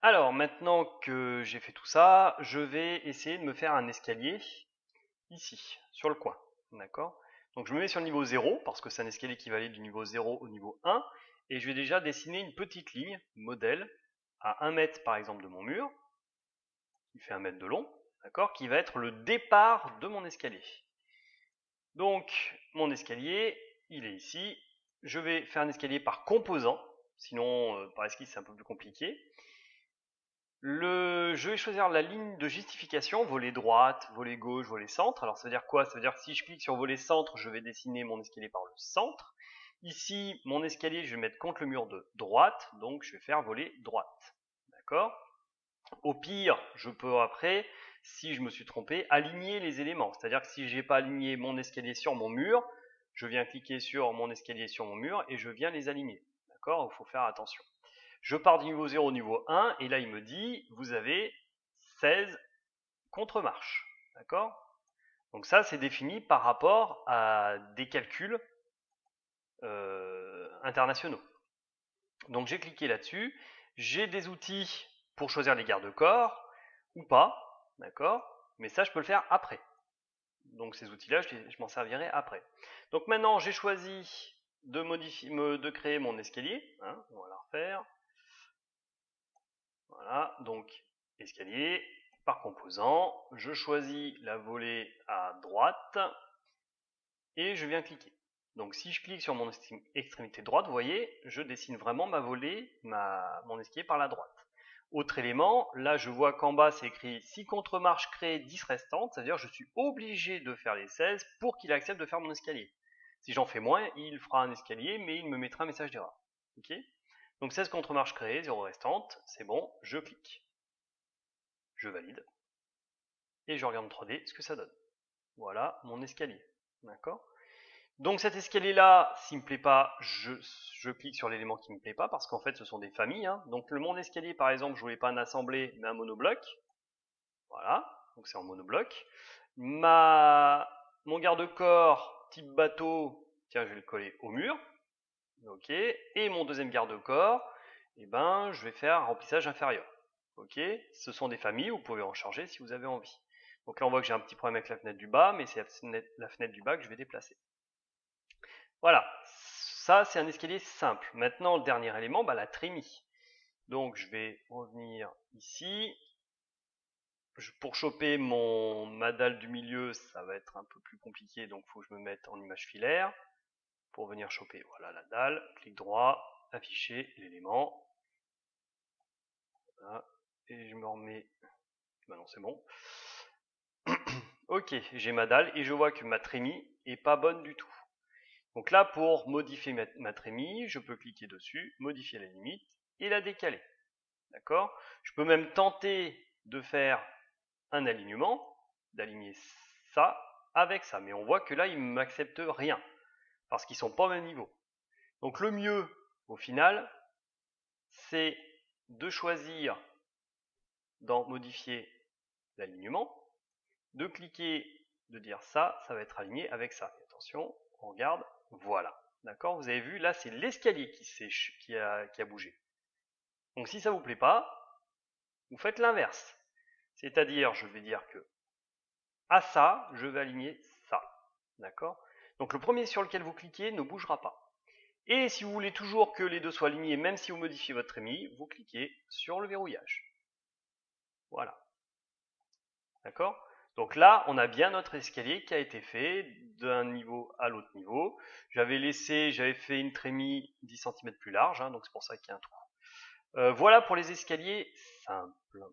Alors, maintenant que j'ai fait tout ça, je vais essayer de me faire un escalier ici, sur le coin. D'accord? Donc je me mets sur le niveau 0, parce que c'est un escalier qui va aller du niveau 0 au niveau 1, et je vais déjà dessiner une petite ligne, modèle, à 1 mètre par exemple de mon mur, qui fait 1 mètre de long, d'accord, qui va être le départ de mon escalier. Donc mon escalier, il est ici. Je vais faire un escalier par composant, sinon par esquisse c'est un peu plus compliqué. Je vais choisir la ligne de justification, volet droite, volet gauche, volet centre. Alors ça veut dire quoi? Ça veut dire que si je clique sur volet centre, je vais dessiner mon escalier par le centre. Ici, mon escalier, je vais mettre contre le mur de droite, donc je vais faire volet droite. D'accord? Au pire, je peux après, si je me suis trompé, aligner les éléments. C'est-à-dire que si je n'ai pas aligné mon escalier sur mon mur, je viens cliquer sur mon escalier sur mon mur et je viens les aligner. D'accord? Il faut faire attention. Je pars du niveau 0 au niveau 1 et là il me dit vous avez 16 contre-marches. D'accord? Donc ça c'est défini par rapport à des calculs internationaux. Donc j'ai cliqué là-dessus, j'ai des outils pour choisir les garde-corps ou pas, d'accord? Mais ça je peux le faire après. Donc ces outils-là je m'en servirai après. Donc maintenant j'ai choisi de créer mon escalier, hein, on va la refaire. Voilà, donc escalier, par composant, je choisis la volée à droite et je viens cliquer. Donc si je clique sur mon extrémité droite, vous voyez, je dessine vraiment ma volée, mon escalier par la droite. Autre élément, là je vois qu'en bas c'est écrit 6 contre-marches créées, 10 restantes, c'est-à-dire que je suis obligé de faire les 16 pour qu'il accepte de faire mon escalier. Si j'en fais moins, il fera un escalier, mais il me mettra un message d'erreur. Ok? Donc 16 contre-marches créées, 0 restantes, c'est bon, je clique. Je valide, et je regarde en 3D ce que ça donne. Voilà mon escalier. D'accord? Donc cet escalier-là, s'il ne me plaît pas, je clique sur l'élément qui ne me plaît pas, parce qu'en fait ce sont des familles. Hein. Donc mon escalier, par exemple, je ne voulais pas un assemblé, mais un monobloc. Voilà, donc c'est en monobloc. Mon garde-corps type bateau, tiens, je vais le coller au mur. Ok. Et mon deuxième garde-corps, eh ben, je vais faire un remplissage inférieur. Ok. Ce sont des familles, vous pouvez en changer si vous avez envie. Donc là, on voit que j'ai un petit problème avec la fenêtre du bas, mais c'est la fenêtre du bas que je vais déplacer. Voilà, ça c'est un escalier simple. Maintenant, le dernier élément, bah, la trémie. Donc je vais revenir ici. Pour choper ma dalle du milieu, ça va être un peu plus compliqué, donc il faut que je me mette en image filaire. Pour venir choper, voilà la dalle, clic droit, afficher l'élément. Voilà. Et je me remets. Bah non, c'est bon. Ok, j'ai ma dalle et je vois que ma trémie est pas bonne du tout. Donc là, pour modifier ma trémie, je peux cliquer dessus, modifier la limite et la décaler. D'accord? Je peux même tenter de faire un alignement, d'aligner ça avec ça. Mais on voit que là, il ne m'accepte rien parce qu'ils ne sont pas au même niveau. Donc le mieux, au final, c'est de choisir dans modifier l'alignement, de cliquer, de dire ça, ça va être aligné avec ça. Et attention, on regarde, voilà. D'accord? Vous avez vu, là, c'est l'escalier qui a bougé. Donc si ça vous plaît pas, vous faites l'inverse. C'est-à-dire, je vais dire que à ça, je vais aligner ça. D'accord? Donc le premier sur lequel vous cliquez ne bougera pas. Et si vous voulez toujours que les deux soient alignés, même si vous modifiez votre trémie, vous cliquez sur le verrouillage. Voilà. D'accord? Donc là, on a bien notre escalier qui a été fait d'un niveau à l'autre niveau. J'avais fait une trémie 10 cm plus large, hein, donc c'est pour ça qu'il y a un trou. Voilà pour les escaliers simples.